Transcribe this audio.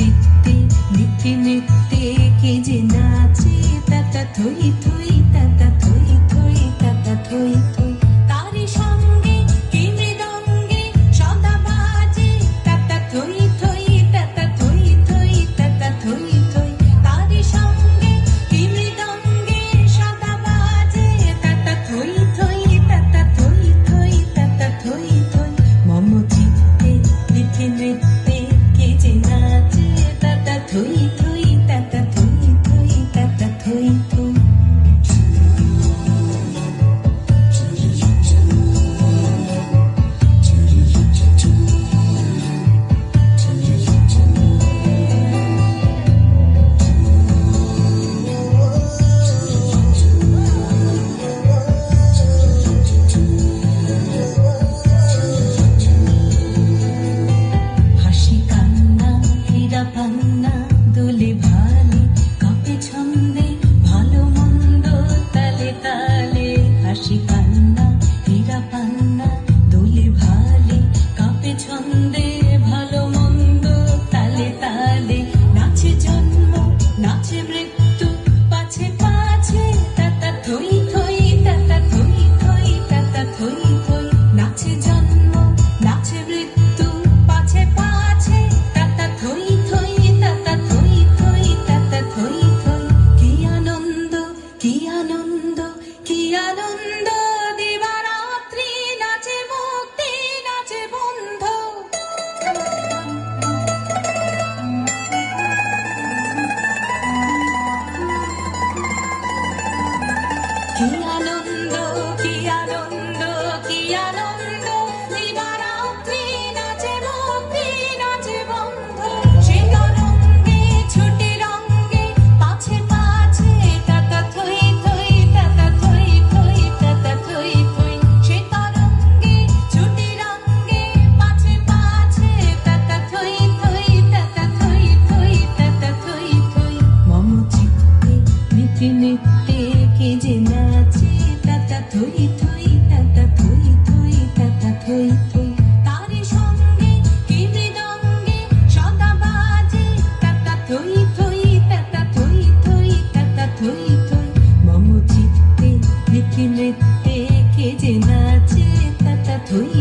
চিত্তে নিত্যে নৃত্যে কে যে নাচে তাতা থই থই তাতা থই থই তাতা থই থই তারি সঙ্গে কি মৃদঙ্গে সদা বাজে তাতা থই থই তাতা থই থই তাতা থই থই তারি সঙ্গে কি মৃদঙ্গে সদা বাজে তাতা থই থই তাতা থই থই তাতা থই থই মম চিত্তে নিত্যে নৃত্যে কে যে নাচে তাতা থই থই তাতা থই থই তাতা থই থই হাসি কান্না হীরা পান্না দোলে ভালে কাঁপে ছন্দে ভালো মন্দ তালে তালে হাসি কান্না হীরা পান্না দোলে ভালে কাঁপে ছন্দে ভালো মন্দ তালে তালে নাচে জন্ম নাচে মৃত্যু পাছে পাছে তাতা থই থই তাতা থই থই তাতা থই থই নাচে জন্ম নাচে মৃত্যু পাছে পাছে তাতা থই থই তাতা থই থই তাতা থই থই কি আনন্দ কি আনন্দ কি আনন্দ দিবারাত্রি নাচে মুক্তি নাচে বন্ধ কি আনন্দ কি আনন্দ কি আনন্দ দিবারাত্রি নাচে মুক্তি নাচে বন্ধ সে তরঙ্গে ছুটে রঙ্গে পাছে পাছে তাতা থই থই তাতা থই থই তাতা থই থই সে তরঙ্গে ছুটে রঙ্গে পাছে পাছে তাতা থই থই তাতা থই থই তাতা থই থই মম চিত্তে নিত্যে নৃত্যে কে যে নাচে তাতা থই থই তাতা থই থই তাতা থই থই তারি সঙ্গে কি মৃদঙ্গে সদা বাজে তাতা থই থই তাতা থই থই তাতা থই থই মম চিত্তে নিত্যে নৃত্যে কে যে নাচে তাতা থই